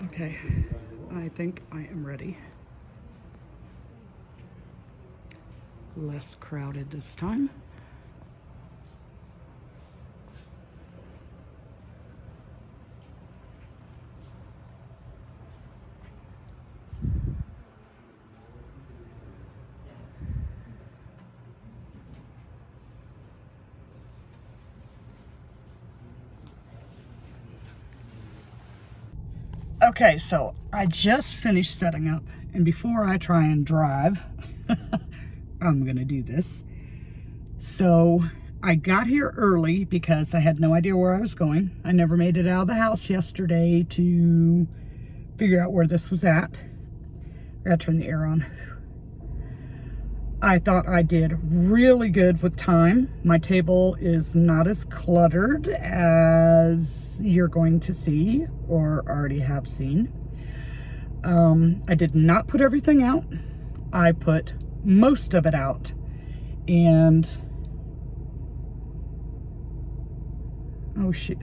Okay, I think I am ready. Less crowded this time. Okay, so I just finished setting up, and before I try and drive, I'm gonna do this. So I got here early because I had no idea where I was going. I never made it out of the house yesterday to figure out where this was at. I gotta turn the air on. I thought I did really good with time. My table is not as cluttered as you're going to see or already have seen. I did not put everything out. I put most of it out. And oh shit.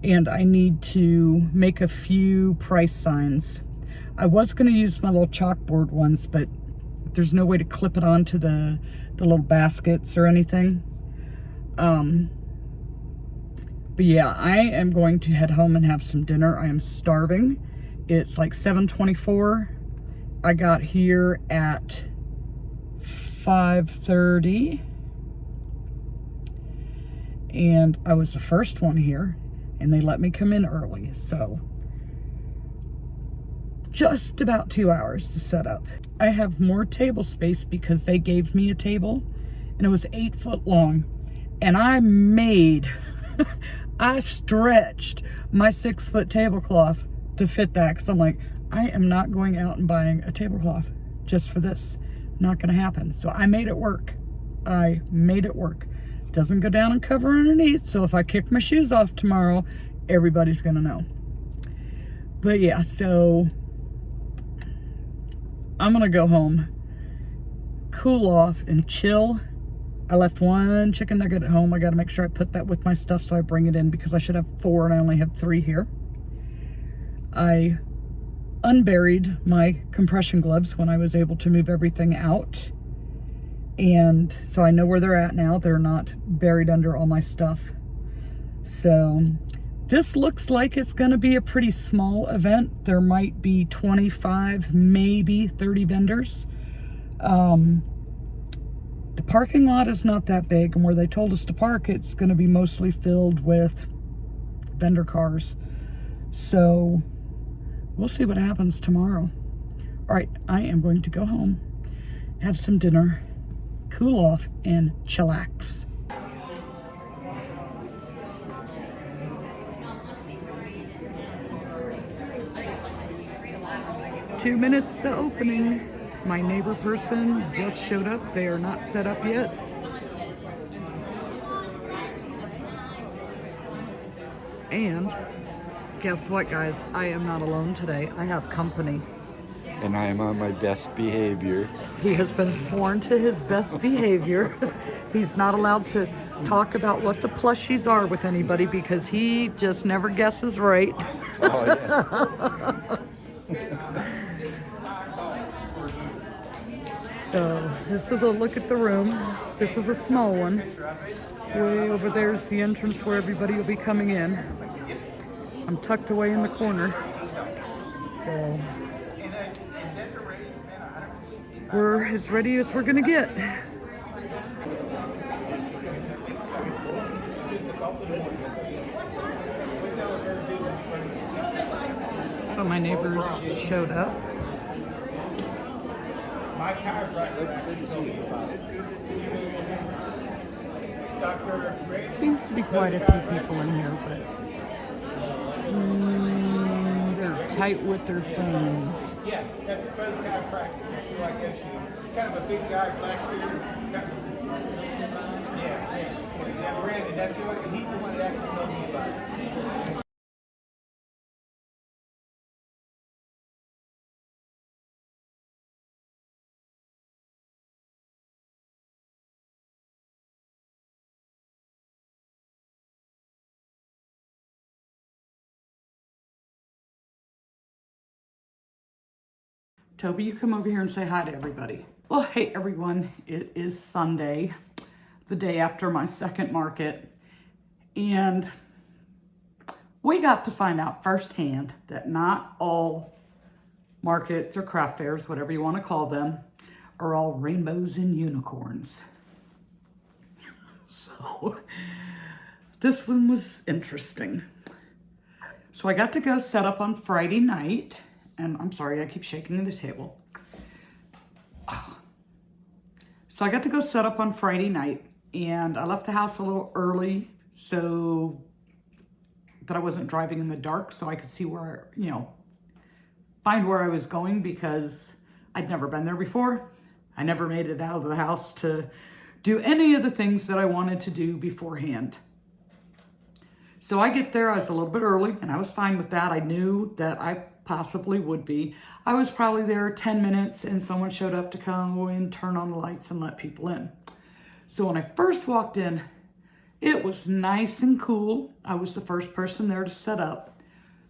And I need to make a few price signs. I was going to use my little chalkboard ones, but there's no way to clip it onto the little baskets or anything. But yeah, I am going to head home and have some dinner. I am starving. It's like 7:24. I got here at 5:30. And I was the first one here, and they let me come in early. So just about 2 hours to set up. I have more table space because they gave me a table, and it was 8 foot long. And I I stretched my 6 foot tablecloth to fit that, because I'm like, I am not going out and buying a tablecloth just for this. Not gonna happen. So I made it work. I made it work. Doesn't go down and cover underneath, so if I kick my shoes off tomorrow, everybody's gonna know. But yeah, so I'm gonna go home, cool off, and chill. I left one chicken nugget at home. I gotta make sure I put that with my stuff so I bring it in, because I should have 4 and I only have 3 here. I unburied my compression gloves when I was able to move everything out. And so I know where they're at now. They're not buried under all my stuff. So this looks like it's going to be a pretty small event. There might be 25, maybe 30 vendors. The parking lot is not that big, and where they told us to park, it's going to be mostly filled with vendor cars. So we'll see what happens tomorrow. All right, I am going to go home, have some dinner, cool off, and chillax. Two minutes to opening. My neighbor person just showed up. They are not set up yet. And guess what, guys? I am not alone today. I have company. And I am on my best behavior. He has been sworn to his best behavior. He's not allowed to talk about what the plushies are with anybody, because he just never guesses right. Oh, yeah. So this is a look at the room. This is a small one. Way over there is the entrance where everybody will be coming in. I'm tucked away in the corner. So we're as ready as we're gonna get. So my neighbors showed up. Seems to be quite a few people in here, but they're tight with their phones. Yeah, that's the kind of practice. Kind of a big guy, black beard. Yeah, Brandon, that's what he's the one that actually told me about it. Toby, you come over here and say hi to everybody. Well, hey everyone, it is Sunday, the day after my second market, and we got to find out firsthand that not all markets or craft fairs, whatever you want to call them, are all rainbows and unicorns. So this one was interesting. So I got to go set up on Friday night, and I'm sorry, I keep shaking the table. So I got to go set up on Friday night, and I left the house a little early so that I wasn't driving in the dark, so I could see where, find where I was going, because I'd never been there before. I never made it out of the house to do any of the things that I wanted to do beforehand. So I get there, I was a little bit early, and I was fine with that. I knew that I possibly would be. I was probably there 10 minutes, and someone showed up to come and turn on the lights and let people in. So when I first walked in, it was nice and cool. I was the first person there to set up.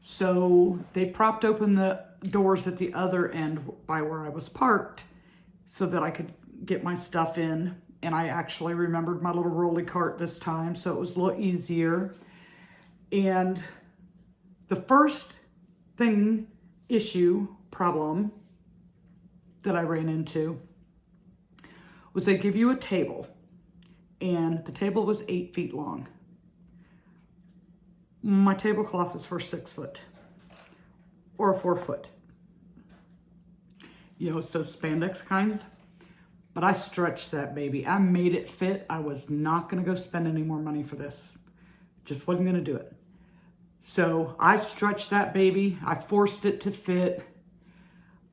So they propped open the doors at the other end by where I was parked so that I could get my stuff in. And I actually remembered my little rolly cart this time, so it was a little easier. And the first problem that I ran into was they give you a table, and the table was 8 feet long. My tablecloth is for 6 foot or 4 foot. It's those spandex kinds. But I stretched that baby. I made it fit. I was not going to go spend any more money for this. Just wasn't going to do it. So I stretched that baby. I forced it to fit.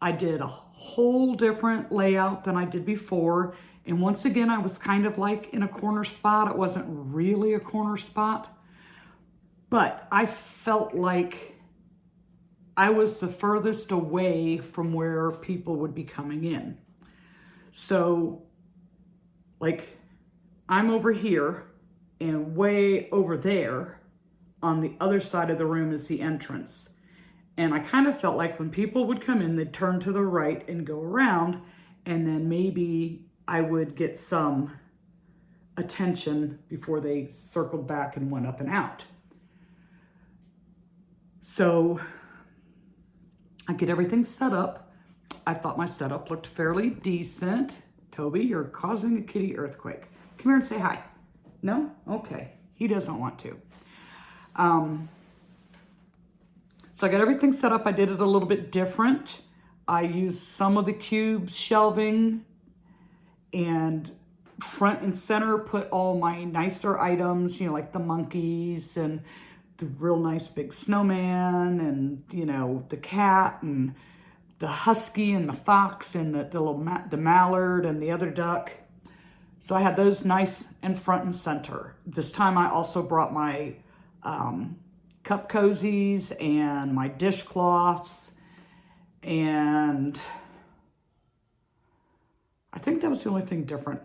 I did a whole different layout than I did before. And once again, I was kind of like in a corner spot. It wasn't really a corner spot, but I felt like I was the furthest away from where people would be coming in. So, like, I'm over here, and way over there on the other side of the room is the entrance. And I kind of felt like when people would come in, they'd turn to the right and go around, and then maybe I would get some attention before they circled back and went up and out. So I get everything set up. I thought my setup looked fairly decent. Toby, you're causing a kitty earthquake. Come here and say hi. No? Okay. He doesn't want to. So I got everything set up. I did it a little bit different. I used some of the cubes shelving, and front and center put all my nicer items, like the monkeys and the real nice big snowman and, the cat and the husky and the fox and the mallard and the other duck. So I had those nice and front and center. This time I also brought my cup cozies and my dishcloths, and I think that was the only thing different.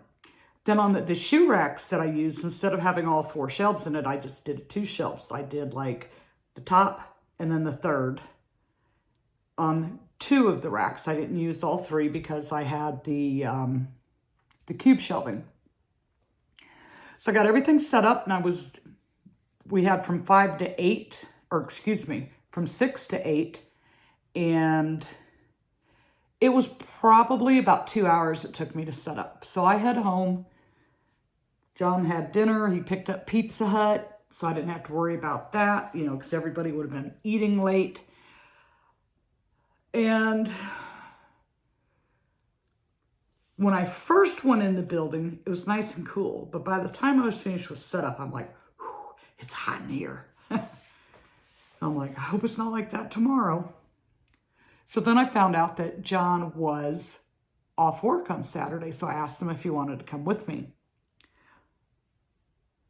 Then on the shoe racks that I used, instead of having all 4 shelves in it, I just did 2 shelves. I did like the top and then the third on 2 of the racks. I didn't use all 3 because I had the cube shelving. So I got everything set up, and we had from 5 to 8, from 6 to 8, and it was probably about 2 hours it took me to set up. So I head home. John had dinner. He picked up Pizza Hut, so I didn't have to worry about that, because everybody would have been eating late. And when I first went in the building, it was nice and cool. But by the time I was finished with setup, I'm like, it's hot in here. So I'm like, I hope it's not like that tomorrow. So then I found out that John was off work on Saturday, so I asked him if he wanted to come with me.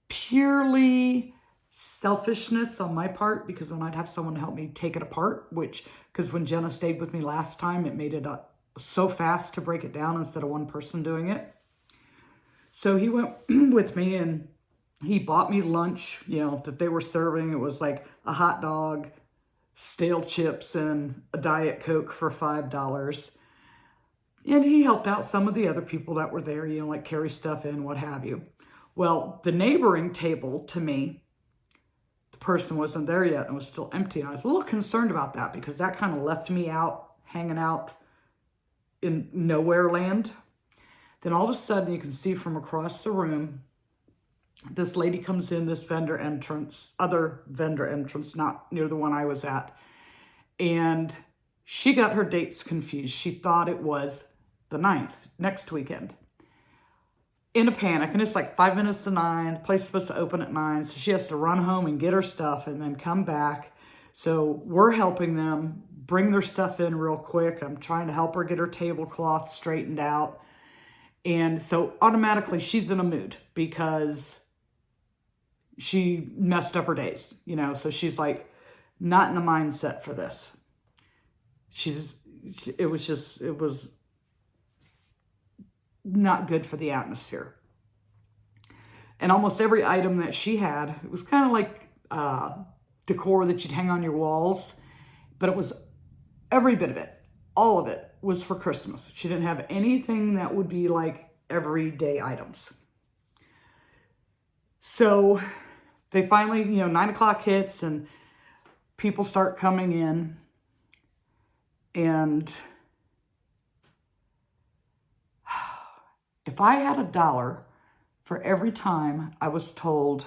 Purely selfishness on my part, because then I'd have someone to help me take it apart, because when Jenna stayed with me last time, it made it so fast to break it down instead of one person doing it. So he went with me, and he bought me lunch, that they were serving. It was like a hot dog, stale chips, and a Diet Coke for $5. And he helped out some of the other people that were there, you know, like carry stuff in, what have you. Well, the neighboring table to me, the person wasn't there yet and was still empty. And I was a little concerned about that because that kind of left me out, hanging out in nowhere land. Then all of a sudden you can see from across the room, this lady comes in, this other vendor entrance, not near the one I was at. And she got her dates confused. She thought it was the 9th, next weekend. In a panic, and it's like 5 minutes to 9. The place is supposed to open at 9, so she has to run home and get her stuff and then come back. So we're helping them bring their stuff in real quick. I'm trying to help her get her tablecloth straightened out. And so automatically she's in a mood because she messed up her days, you know, so she's like not in the mindset for this. It was not good for the atmosphere. And almost every item that she had, it was kind of like decor that you'd hang on your walls, but it was every bit of it, all of it was for Christmas. She didn't have anything that would be like everyday items. So they finally, 9 o'clock hits and people start coming in. And if I had $1 for every time I was told,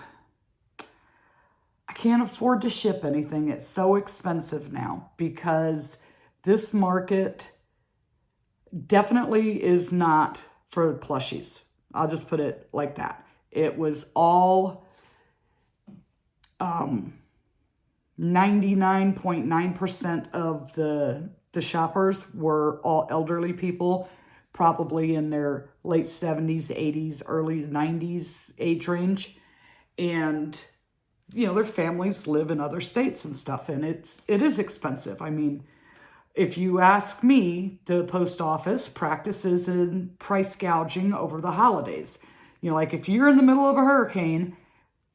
I can't afford to ship anything, it's so expensive now, because this market definitely is not for plushies. I'll just put it like that. It was all 99.9% of the shoppers were all elderly people, probably in their late 70s, 80s, early 90s age range. And, their families live in other states and stuff, and it is expensive. I mean, if you ask me, the post office practices in price gouging over the holidays. Like if you're in the middle of a hurricane,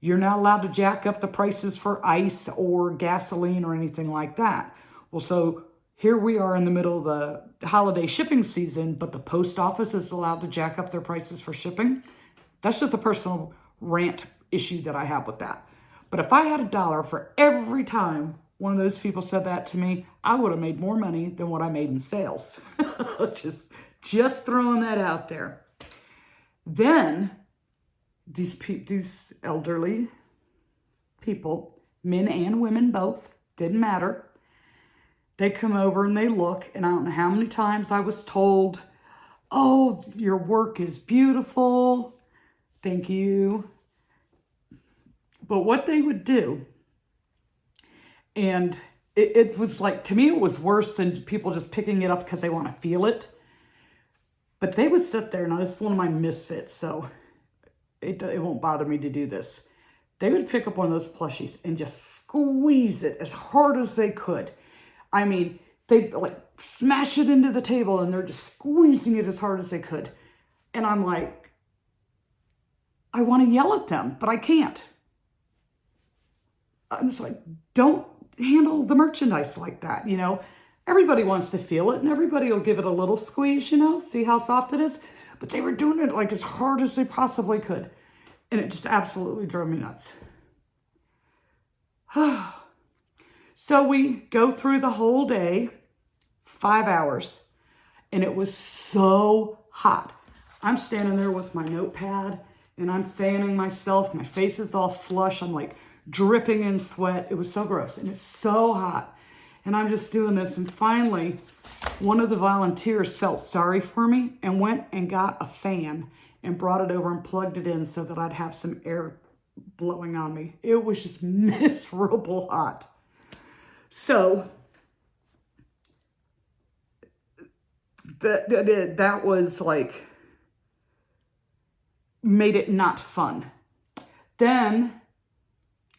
you're not allowed to jack up the prices for ice or gasoline or anything like that. Well, so here we are in the middle of the holiday shipping season, but the post office is allowed to jack up their prices for shipping. That's just a personal rant issue that I have with that. But if I had $1 for every time one of those people said that to me, I would have made more money than what I made in sales. just throwing that out there. Then these elderly people, men and women both, didn't matter. They come over and they look, and I don't know how many times I was told, oh, your work is beautiful. Thank you. But what they would do, and it was like, to me, it was worse than people just picking it up because they want to feel it. But they would sit there, now this is one of my misfits, so it won't bother me to do this. They would pick up one of those plushies and just squeeze it as hard as they could. I mean, they like smash it into the table and they're just squeezing it as hard as they could. And I'm like, I want to yell at them, but I can't. I'm just like, don't handle the merchandise like that, Everybody wants to feel it and everybody will give it a little squeeze, see how soft it is. But they were doing it like as hard as they possibly could. And it just absolutely drove me nuts. So we go through the whole day, 5 hours, and it was so hot. I'm standing there with my notepad and I'm fanning myself. My face is all flush. I'm like dripping in sweat. It was so gross and it's so hot. And I'm just doing this. And finally, one of the volunteers felt sorry for me and went and got a fan and brought it over and plugged it in so that I'd have some air blowing on me. It was just miserable hot. So that was like, made it not fun. Then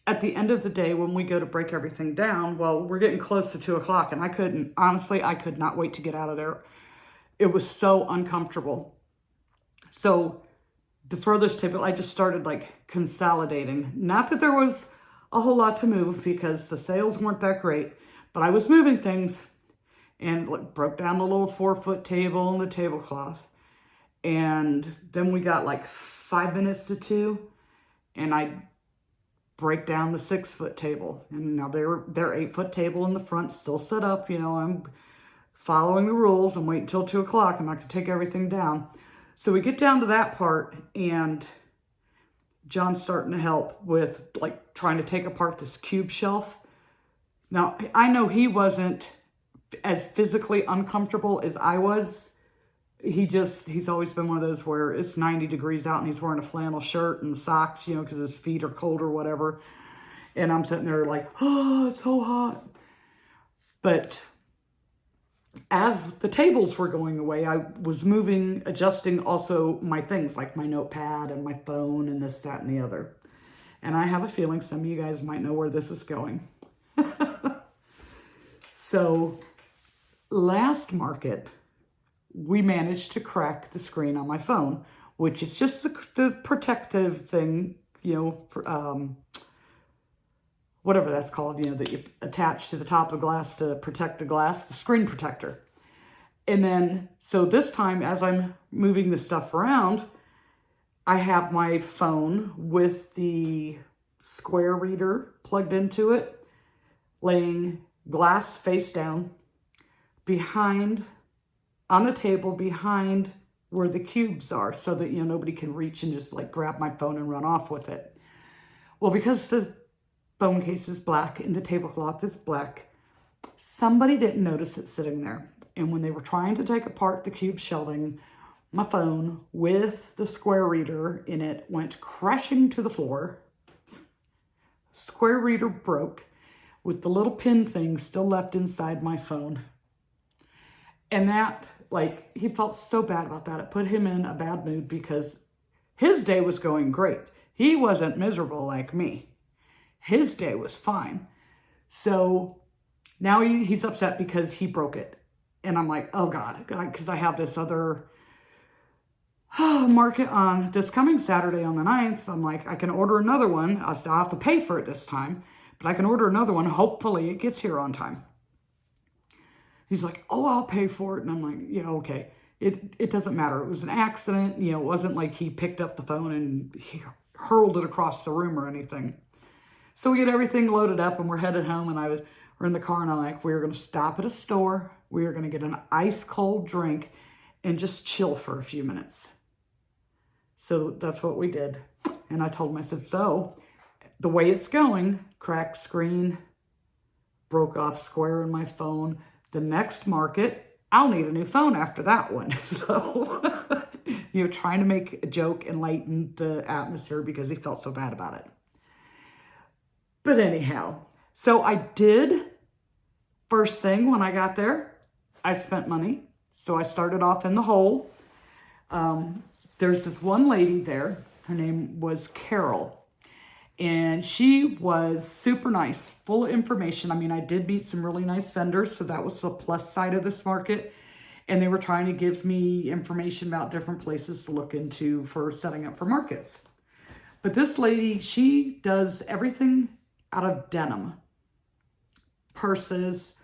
at the end of the day, when we go to break everything down, well, we're getting close to 2 o'clock and I could not wait to get out of there. It was so uncomfortable. So the furthest table, I just started like consolidating. Not that there was a whole lot to move because the sales weren't that great, but I was moving things and like, broke down the little 4-foot table and the tablecloth. And then we got like 5 minutes to 2, and I break down the 6-foot table. And now their 8-foot table in the front still set up. You know, I'm following the rules. I'm waiting until 2 o'clock. I'm not going to take everything down. So we get down to that part, and John's starting to help with like trying to take apart this cube shelf. Now, I know he wasn't as physically uncomfortable as I was. He's always been one of those where it's 90 degrees out and he's wearing a flannel shirt and socks, you know, because his feet are cold or whatever. And I'm sitting there like, oh, it's so hot. But as the tables were going away, I was adjusting also my things like my notepad and my phone and this, that, and the other. And I have a feeling some of you guys might know where this is going. So last market, we managed to crack the screen on my phone, which is just the protective thing, you know, whatever that's called, you know, that you attach to the top of the glass to protect the glass, the screen protector. And then, so this time as I'm moving the stuff around, I have my phone with the square reader plugged into it, laying glass face down on the table behind where the cubes are, so that, you know, nobody can reach and just like grab my phone and run off with it. Well, because the phone case is black and the tablecloth is black, somebody didn't notice it sitting there. And when they were trying to take apart the cube shelving, my phone with the square reader in it went crashing to the floor. Square reader broke with the little pin thing still left inside my phone. And that, like, he felt so bad about that. It put him in a bad mood because his day was going great. He wasn't miserable like me. His day was fine. So now he's upset because he broke it. And I'm like, oh God, because I have this other market on this coming Saturday on the 9th. I'm like, I can order another one. I'll still have to pay for it this time, but I can order another one. Hopefully it gets here on time. He's like, oh, I'll pay for it. And I'm like, yeah, okay. It doesn't matter. It was an accident. You know, it wasn't like he picked up the phone and he hurled it across the room or anything. So we get everything loaded up and we're headed home, and we're in the car, and I'm like, we're going to stop at a store. We are going to get an ice cold drink and just chill for a few minutes. So that's what we did. And I told him, I said, so the way it's going, cracked screen, broke off square in my phone. The next market, I'll need a new phone after that one. So, you know, trying to make a joke and lighten the atmosphere because he felt so bad about it. But anyhow, so I did, first thing when I got there, I spent money. So I started off in the hole. There's this one lady there. Her name was Carol. And she was super nice, full of information. I mean, I did meet some really nice vendors, so that was the plus side of this market. And they were trying to give me information about different places to look into for setting up for markets. But this lady, she does everything out of denim. Purses,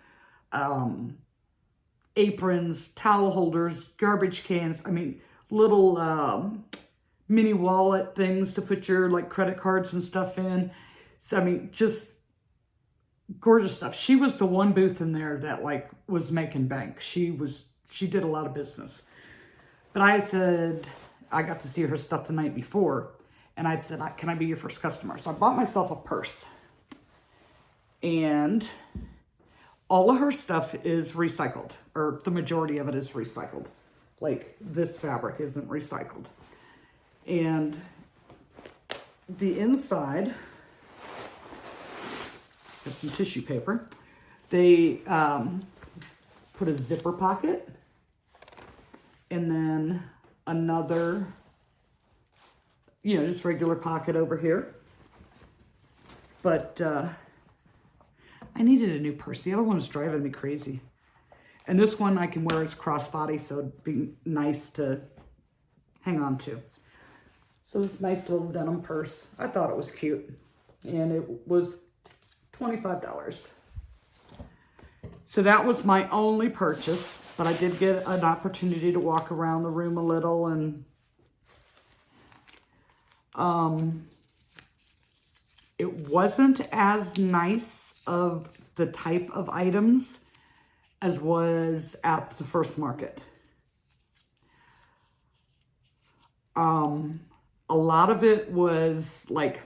aprons, towel holders, garbage cans. I mean, little mini wallet things to put your like credit cards and stuff in. So, I mean, just gorgeous stuff. She was the one booth in there that like was making bank. She did a lot of business. But I said, I got to see her stuff the night before, and I said, can I be your first customer? So I bought myself a purse. And all of her stuff is recycled, or the majority of it is recycled. Like this fabric isn't recycled. And the inside, there's some tissue paper. They put a zipper pocket and then another, you know, just regular pocket over here. But I needed a new purse. The other one was driving me crazy. And this one I can wear as crossbody, so it'd be nice to hang on to. So this nice little denim purse. I thought it was cute. And it was $25. So that was my only purchase, but I did get an opportunity to walk around the room a little, and it wasn't as nice of the type of items as was at the first market. A lot of it was like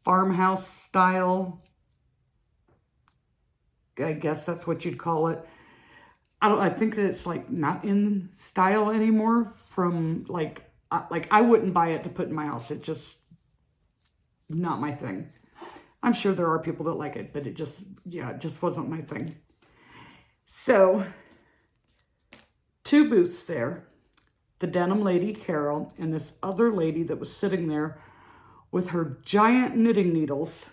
farmhouse style. I guess that's what you'd call it. I think that it's like not in style anymore from like I wouldn't buy it to put in my house. It just not my thing. I'm sure there are people that like it, but it just wasn't my thing. So 2 booths there. The denim lady, Carol, and this other lady that was sitting there with her giant knitting needles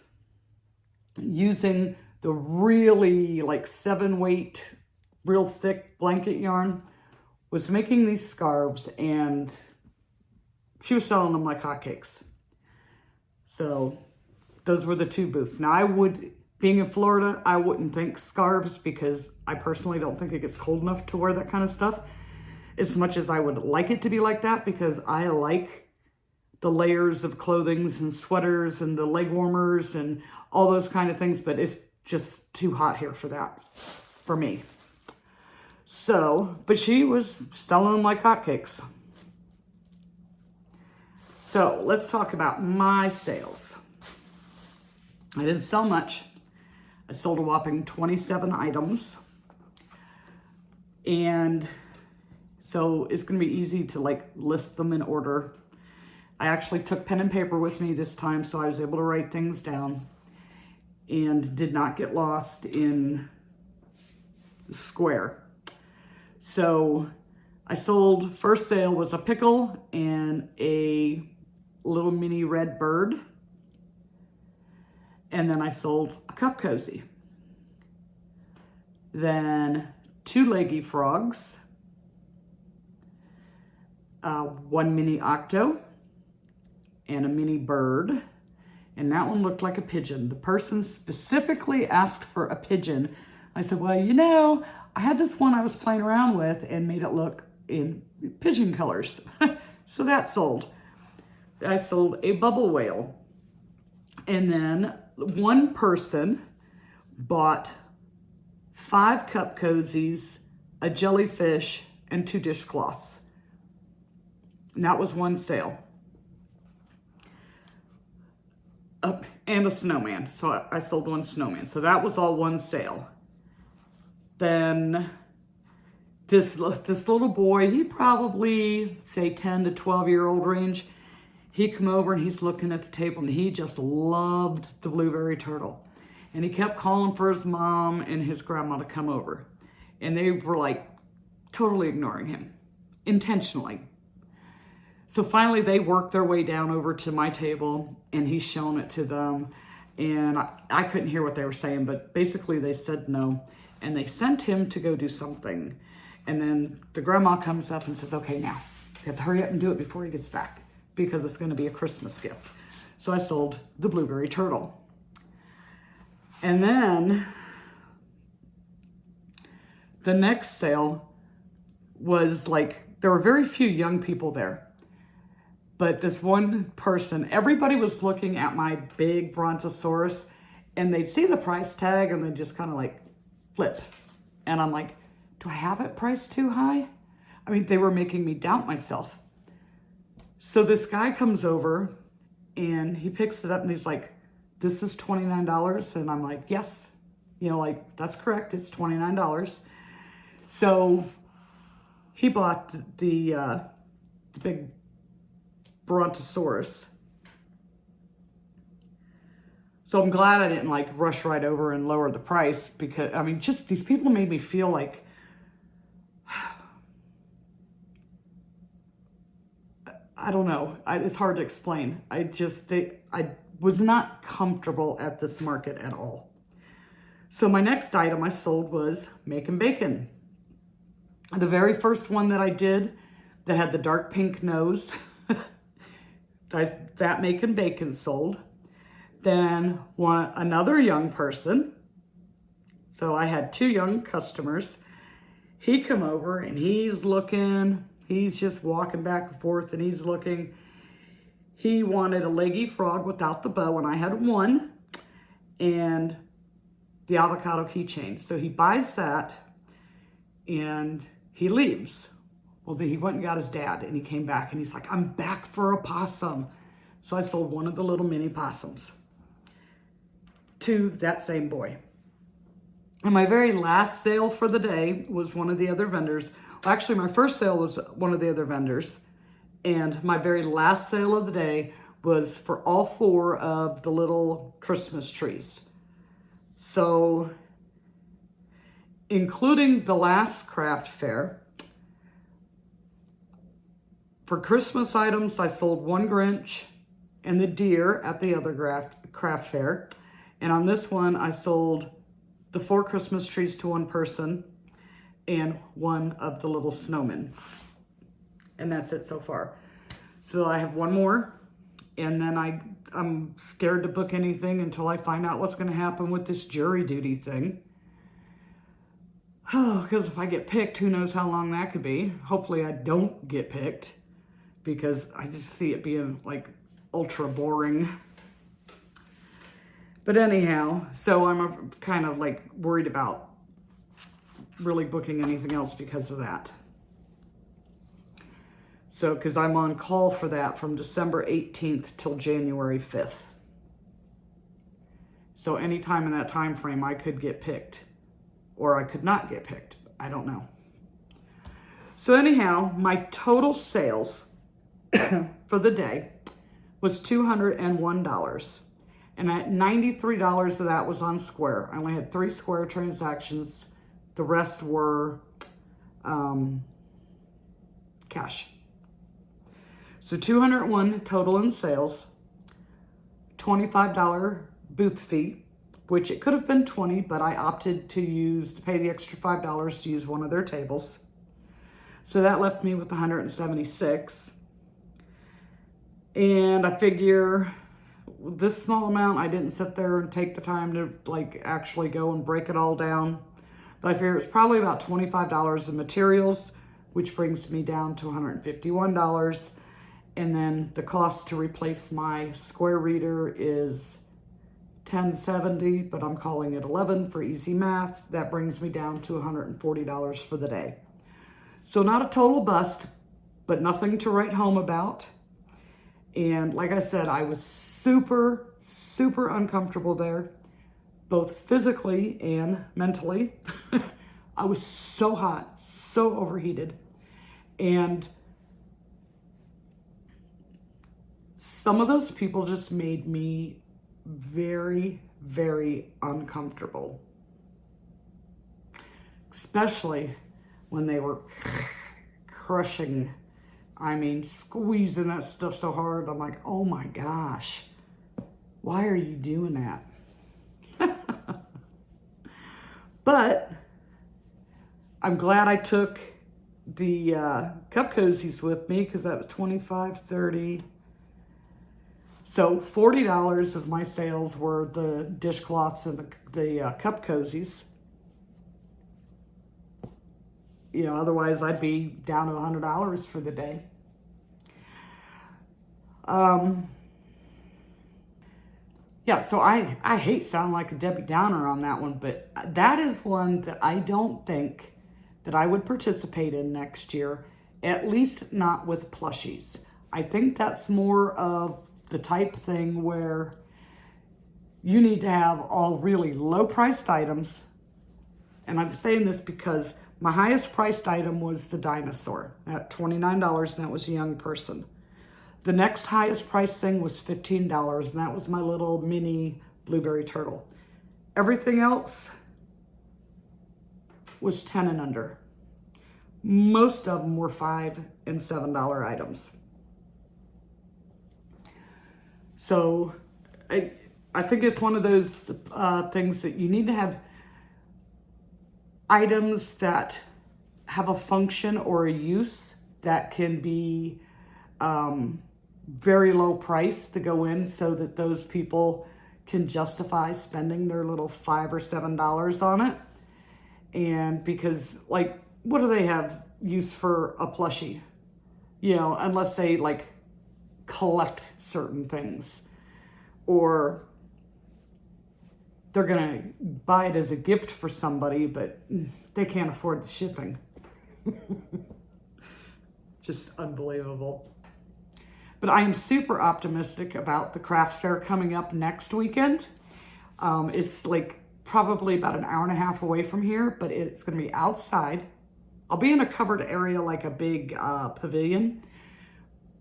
using the really like 7-weight, real thick blanket yarn, was making these scarves, and she was selling them like hotcakes. So those were the 2 booths. Now being in Florida, I wouldn't think scarves, because I personally don't think it gets cold enough to wear that kind of stuff as much as I would like it to be like that, because I like the layers of clothings and sweaters and the leg warmers and all those kind of things, but it's just too hot here for that, for me. So, but she was selling them like hotcakes. So let's talk about my sales. I didn't sell much. I sold a whopping 27 items. And so it's going to be easy to like list them in order. I actually took pen and paper with me this time, so I was able to write things down and did not get lost in the square. So I sold, first sale was a pickle and a little mini red bird. And then I sold a cup cozy. Then 2 leggy frogs. 1 mini octo and a mini bird, and that one looked like a pigeon. The person specifically asked for a pigeon. I said, well, you know, I had this one I was playing around with and made it look in pigeon colors. So that sold. I sold a bubble whale, and then one person bought 5 cup cozies, a jellyfish, and 2 dishcloths. And that was one sale. And a snowman. So I sold 1 snowman. So that was all one sale. Then this little boy, he probably, say 10 to 12-year-old range, he come over and he's looking at the table and he just loved the blueberry turtle. And he kept calling for his mom and his grandma to come over. And they were like totally ignoring him, intentionally. So finally they worked their way down over to my table and he's showing it to them. And I couldn't hear what they were saying, but basically they said no. And they sent him to go do something. And then the grandma comes up and says, okay, now you have to hurry up and do it before he gets back, because it's going to be a Christmas gift. So I sold the blueberry turtle. And then the next sale was like, there were very few young people there. But this one person, everybody was looking at my big Brontosaurus, and they'd see the price tag and they'd just kind of like flip. And I'm like, do I have it priced too high? I mean, they were making me doubt myself. So this guy comes over and he picks it up and he's like, this is $29. And I'm like, yes, you know, like, that's correct. It's $29. So he bought the big Brontosaurus. So I'm glad I didn't like rush right over and lower the price, because I mean, just these people made me feel like I don't know. It's hard to explain. I was not comfortable at this market at all. So my next item I sold was making bacon. The very first one that I did that had the dark pink nose, that making bacon sold. Then another young person So I had 2 young customers. He come over and he's looking, he's just walking back and forth and he's looking. He wanted a leggy frog without the bow, and I had one, and the avocado keychain. So he buys that and he leaves. Well, then he went and got his dad, and he came back and he's like, I'm back for a possum. So I sold one of the little mini possums to that same boy. And my very last sale for the day was one of the other vendors. Well, actually, my first sale was one of the other vendors. And my very last sale of the day was for all 4 of the little Christmas trees. So, including the last craft fair, for Christmas items, I sold 1 Grinch and the deer at the other craft fair. And on this one, I sold the 4 Christmas trees to 1 person and 1 of the little snowmen. And that's it so far. So I have 1 more, and then I'm scared to book anything until I find out what's going to happen with this jury duty thing. Oh, because if I get picked, who knows how long that could be. Hopefully I don't get picked, because I just see it being like ultra boring. But anyhow, so I'm kind of like worried about really booking anything else because of that. So, because I'm on call for that from December 18th till January 5th. So anytime in that time frame, I could get picked, or I could not get picked. I don't know. So anyhow, my total sales for the day was $201. And at $93 of that was on Square. I only had 3 Square transactions. The rest were cash. So $201 total in sales, $25 booth fee, which it could have been $20, but I opted to pay the extra $5 to use one of their tables. So that left me with $176. And I figure this small amount, I didn't sit there and take the time to like actually go and break it all down. But I figure it's probably about $25 in materials, which brings me down to $151. And then the cost to replace my square reader is $10.70, but I'm calling it $11 for easy math. That brings me down to $140 for the day. So not a total bust, but nothing to write home about. And like I said, I was super, super uncomfortable there, both physically and mentally. I was so hot, so overheated. And some of those people just made me very, very uncomfortable. Especially when they were crushing, squeezing that stuff so hard. I'm like, oh my gosh, why are you doing that? But I'm glad I took the cup cozies with me, because that was $25, $30. So $40 of my sales were the dishcloths and the cup cozies. You know, otherwise I'd be down to $100 for the day. Yeah, so I hate sounding like a Debbie Downer on that one, but that is one that I don't think that I would participate in next year, at least not with plushies. I think that's more of the type thing where you need to have all really low priced items. And I'm saying this because my highest priced item was the dinosaur at $29, and that was a young person. The next highest priced thing was $15, and that was my little mini blueberry turtle. Everything else was 10 and under. Most of them were $5 and $7 items. So I think it's one of those things that you need to have items that have a function or a use that can be very low price to go in, so that those people can justify spending their little $5 or $7 on it. And because, like, what do they have use for a plushie? You know, unless they like collect certain things, or they're gonna buy it as a gift for somebody, but they can't afford the shipping. Just unbelievable. But I am super optimistic about the craft fair coming up next weekend. It's like probably about an hour and a half away from here, but it's gonna be outside. I'll be in a covered area, like a big pavilion,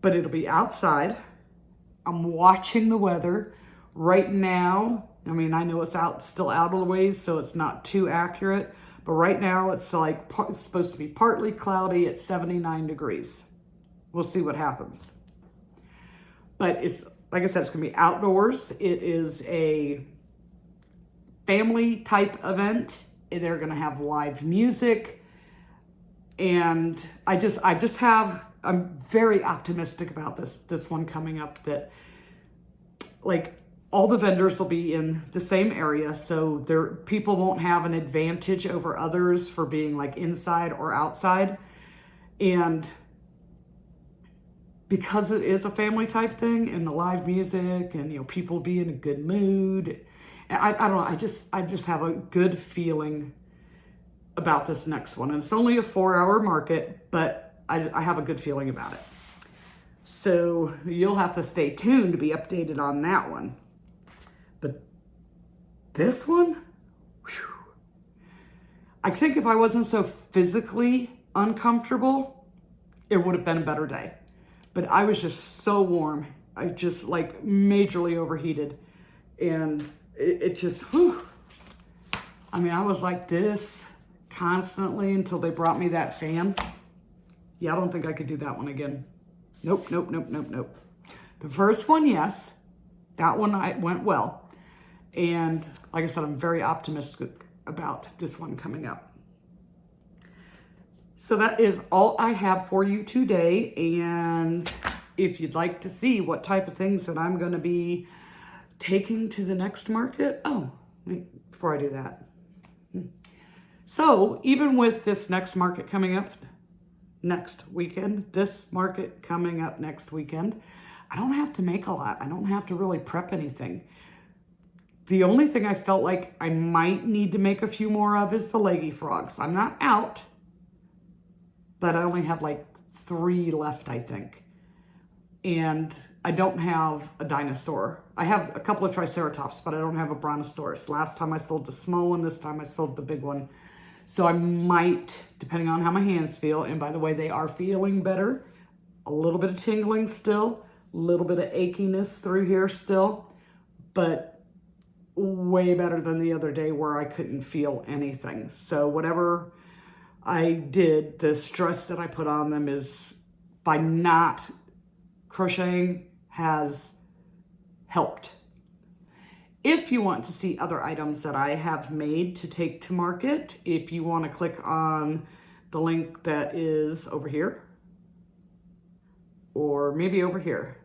but it'll be outside. I'm watching the weather right now. I mean, I know it's still out of the ways, so it's not too accurate, but right now it's like it's supposed to be partly cloudy at 79 degrees. We'll see what happens. But it's, like I said, it's gonna be outdoors. It is a family type event. They're gonna have live music. And I'm very optimistic about this one coming up, that like all the vendors will be in the same area. So people won't have an advantage over others for being like inside or outside. And because it is a family type thing, and the live music, and, you know, people be in a good mood. I don't know, I just have a good feeling about this next one. And it's only a 4-hour market, but I have a good feeling about it. So you'll have to stay tuned to be updated on that one. But this one, whew, I think if I wasn't so physically uncomfortable, it would have been a better day. But I was just so warm. I just like majorly overheated. And it just, whew. I mean, I was like this constantly until they brought me that fan. Yeah, I don't think I could do that one again. Nope. The first one, yes. That one went well. And like I said, I'm very optimistic about this one coming up. So that is all I have for you today. And if you'd like to see what type of things that I'm going to be taking to the next market. Oh, wait, before I do that. So even with this next market coming up next weekend, I don't have to make a lot. I don't have to really prep anything. The only thing I felt like I might need to make a few more of is the leggy frogs. I'm not out, but I only have like 3 left, I think. And I don't have a dinosaur. I have a couple of triceratops, but I don't have a brontosaurus. Last time I sold the small one, this time I sold the big one. So I might, depending on how my hands feel, and by the way, they are feeling better. A little bit of tingling still, a little bit of achiness through here still, but way better than the other day where I couldn't feel anything. So whatever I did, the stress that I put on them is by not crocheting has helped. If you want to see other items that I have made to take to market, if you want to click on the link that is over here, or maybe over here,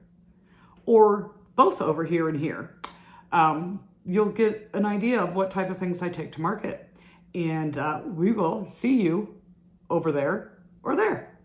or both over here and here, you'll get an idea of what type of things I take to market. And we will see you over there or there.